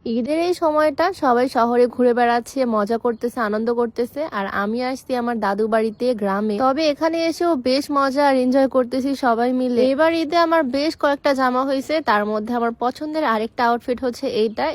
ঈদের এই সময়টা সবাই শহরে ঘুরে বেড়াচ্ছে, মজা করতেছে, আনন্দ করতেছে, আর আমি আসছি আমার দাদু বাড়িতে গ্রামে। তবে এখানে এসেও বেশ মজা আর এনজয় করতেছি সবাই মিলে। এবার ঈদে আমার বেশ কয়েকটা জামা হয়েছে, তার মধ্যে আমার পছন্দের আরেকটা আউটফিট হচ্ছে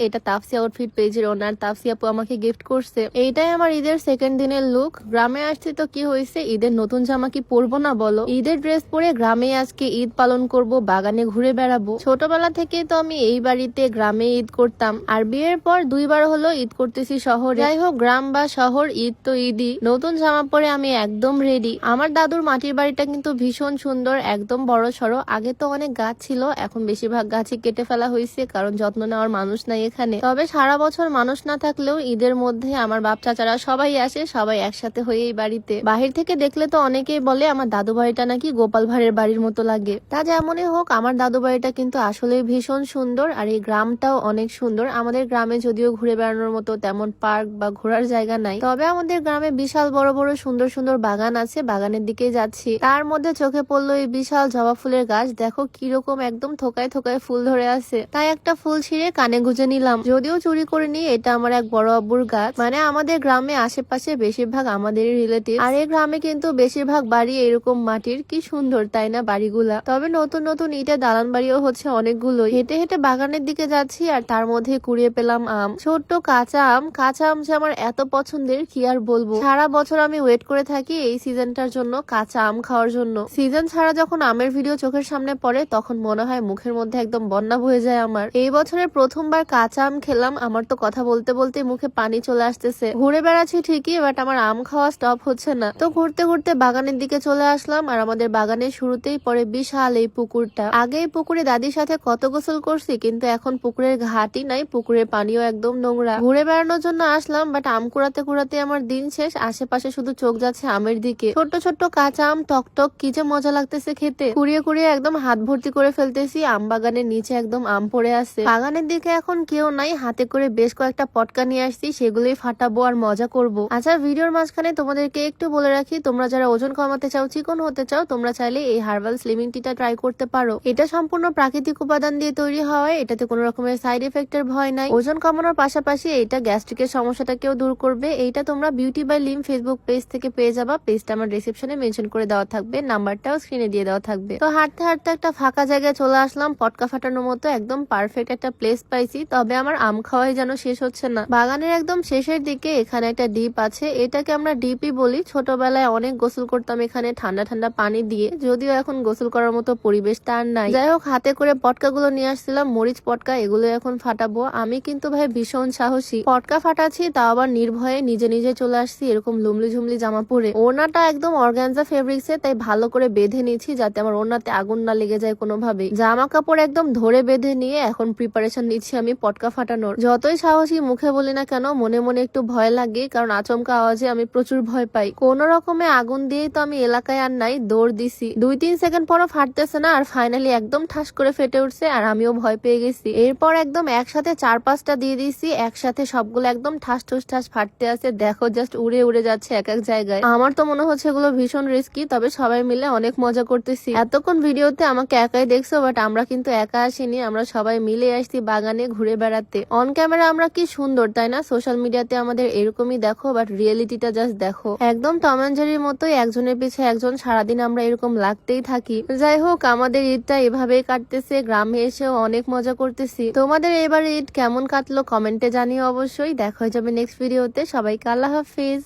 এটা তাফসি আউটফিট পেজের ওনার তাফসি আপু আমাকে গিফট করছে। এইটাই আমার ঈদের সেকেন্ড দিনের লুক। গ্রামে আসছি তো কি হয়েছে, ঈদের নতুন জামা কি পরবো না বলো? ঈদের ড্রেস পরে গ্রামে আজকে ঈদ পালন করব, বাগানে ঘুরে বেড়াবো। ছোটবেলা থেকে তো আমি এই বাড়িতে গ্রামে ঈদ করতাম, আর বিয়ের পর 2বার হলো ঈদ করতেছি শহরে। যাই হোক, গ্রাম বা শহর, ঈদ তো ঈদই। নতুন জামা পরে আমি একদম রেডি। আমার দাদুর মাটির বাড়িটা কিন্তু ভীষণ সুন্দর, একদম বড় সড়ো। আগে তো অনেক গাছ ছিল, এখন বেশিরভাগ গাছই কেটে ফেলা হয়েছে, কারণ যত্ন নেওয়ার মানুষ নাই এখানে। তবে সারা বছর মানুষ না থাকলেও ঈদের মধ্যে আমার বাপ চাচারা সবাই আসে, সবাই একসাথে হয়ে এই বাড়িতে। বাহির থেকে দেখলে তো অনেকেই বলে আমার দাদু বাড়িটা নাকি গোপাল ভাঁড়ের বাড়ির মতো লাগে। তা যেমনই হোক, আমার দাদু বাড়িটা কিন্তু আসলে ভীষণ সুন্দর, আর এই গ্রামটাও অনেক সুন্দর। আমাদের গ্রামে যদিও ঘুরে বেড়ানোর মতো তেমন পার্ক বা ঘোরার জায়গা নাই, তবে আমাদের গ্রামে বিশাল বড় বড় সুন্দর সুন্দর বাগান আছে। বাগানের দিকে যাচ্ছি, তার মধ্যে চোখে পড়লো এই বিশাল জবা ফুলের গাছ। দেখো কিরকম একদম থোকায় থোকায় ফুল ধরে আছে। তাই একটা ফুল ছিঁড়ে কানে গুঁজে নিলাম, যদিও চুরি করে নি। এটা আমার এক বড় আব্বুর গাছ। মানে আমাদের গ্রামে আশেপাশে বেশিরভাগ আমাদেরই রিলেটিভ, আর এই গ্রামে কিন্তু বেশিরভাগ বাড়ি এরকম মাটির। কি সুন্দর তাই না বাড়িগুলা? তবে নতুন নতুন ইটের দালান বাড়িও হচ্ছে অনেকগুলো। হেঁটে হেঁটে বাগানের দিকে যাচ্ছি, আর তার মধ্যে কুড়িয়ে পেলাম আম, ছোট্ট কাঁচা আম। কাঁচা আম যে আমার এত পছন্দের কি আর বলবো। সারা বছর আমি ওয়েট করে থাকি এই সিজনটার জন্য, কাঁচা আম খাওয়ার জন্য। সিজন ছাড়া যখন আমের ভিডিও চোখের সামনে পড়ে, তখন মনে হয় মুখের মধ্যে একদম বন্যা বয়ে যায় আমার। এই বছরের প্রথমবার কাঁচা আম খেলাম, আমার তো কথা বলতে বলতে মুখে পানি চলে আসতেছে। ঘুরে বেড়াচ্ছি ঠিকই, বাট আমার আম খাওয়া স্টপ হচ্ছে না। তো ঘুরতে ঘুরতে বাগানের দিকে চলে আসলাম, আর আমাদের বাগানের শুরুতেই পড়ে বিশাল এই পুকুরটা। আগে এই পুকুরে দাদির সাথে কত গোসল করছি, কিন্তু এখন পুকুরের ঘাটই নাই, পুকুরের পানিও একদম নোংরা। ঘুরে বেড়ানোর জন্য আসলাম, বাট আম কুড়াতে কুড়াতে আমার দিন শেষ। আশেপাশে শুধু চোখ যাচ্ছে আমের দিকে। ছোট্ট ছোট্ট কাঁচা আম, টক টক, কি যে মজা লাগতেছে খেতে। কুড়িয়ে কুড়িয়ে একদম হাত ভর্তি করে ফেলতেছি। আম বাগানের নিচে একদম আম পড়ে আছে। বাগানের দিকে এখন কেউ নাই, হাতে করে বেশ কয়েকটা পটকা নিয়ে আসছি, সেগুলোই ফাটাবো আর মজা করব। আচ্ছা, ভিডিওর মাঝখানে তোমাদেরকে একটু বলে রাখি, তোমরা যারা ওজন কমাতে চাও, চিকন হতে চাও, তোমরা চাইলে এই হার্বাল স্লিমিং টিটা ট্রাই করতে পারো। এটা সম্পূর্ণ প্রাকৃতিক উপাদান দিয়ে তৈরি হয়, এটাতে কোনো রকমের সাইড এফেক্টের ভয় নাই। ওজন কমানোর পাশাপাশি এটা গ্যাস্ট্রিকের সমস্যাটাকেও দূর করবে। এইটা তোমরা বিউটি বাই লিম ফেসবুক পেজ থেকে পেয়ে যাবা। পেজটা আমার ডেসক্রিপশনে মেনশন করে দেওয়া থাকবে, নাম্বারটাও স্ক্রিনে দিয়ে দেওয়া থাকবে। তো হাঁটতে হাঁটতে একটা ফাঁকা জায়গায় চলে আসলাম, পটকা ফাটানোর মতো একদম পারফেক্ট একটা প্লেস পাইছি। তবে আমার আম খাওয়াই যেন শেষ হচ্ছে না। বাগানের একদম শেষের দিকে এখানে একটা ডিপ আছে, এটাকে আমরা ডিপই বলি। ছোটবেলায় অনেক গোসল করতাম এখানে ঠান্ডা ঠান্ডা পানি দিয়ে, যদিও এখন গোসল করার মতো পরিবেশটা আর নাই। যাই হোক, হাতে করে পটকা গুলো নিয়ে আসছিলাম, মরিচ পটকা, এগুলো এখন ফাটাবো। আমি কিন্তু ভাই ভীষণ সাহসী, পটকা ফাটাচ্ছি তাও আবার নির্ভয়ে নিজে নিজে চলে আসছি এরকম লুমলি ঝুমলি জামা পরে। ওড়নাটা একদম অর্গানজা ফেব্রিক্সে, তাই ভালো করে বেঁধে নিচ্ছি যাতে আমার ওড়নাতে আগুন না লেগে যায় কোনোভাবে। জামা কাপড় একদম ধরে বেঁধে নিয়ে এখন প্রিপারেশন নিচ্ছি আমি পটকা ফাটানোর। যতই সাহসী মুখে বলি না কেন, মনে মনে একটু ভয় লাগে, কারণ আচমকা আওয়াজে আমি প্রচুর ভয় পাই। কোন রকমে আগুন দিয়েই তো আমি এলাকায় আর নাই, দৌড় দিছি। 2-3 সেকেন্ড পরও ফাটতেছে না, আর ফাইনালি একদম ঠাস করে ফেটে উঠছে, আর আমিও ভয় পেয়ে গেছি। এরপর একদম একসাথে 4-5টা দিয়ে দিয়েছি, একসাথে সবগুলো একদম ঠাস ঠুস ঠাস ফাটতে আছে। দেখো জাস্ট উড়ে উড়ে যাচ্ছে এক এক জায়গায়। আমার তো মনে হচ্ছে এগুলো ভীষণ রিস্কি, তবে সবাই মিলে অনেক মজা করতেছি। এতক্ষণ ভিডিওতে আমাকে একাই দেখছো, বাট আমরা কিন্তু একা আসিনি, আমরা সবাই মিলে আসছি বাগানে ঘুরে বেড়াতে। অন ক্যামেরা আমরা কি সুন্দর তাই না? সোশ্যাল মিডিয়াতে আমাদের এরকমই দেখো, বাট রিয়েলিটিটা জাস্ট দেখো। একদম টম এন্ড জেরির মতোই একজনের পিছে একজন, সারাদিন আমরা এরকম লাগতেই থাকি। যাই হোক, আমাদের ঈদটা এভাবেই কাটতেছে, গ্রামে এসেও অনেক মজা করতেছি। তোমাদের এবার ঈদ কেমন কাটলো কমেন্টে জানিও অবশ্যই। দেখা হয়ে যাবে নেক্সট ভিডিওতে। সবাইকে আল্লাহ হাফিজ।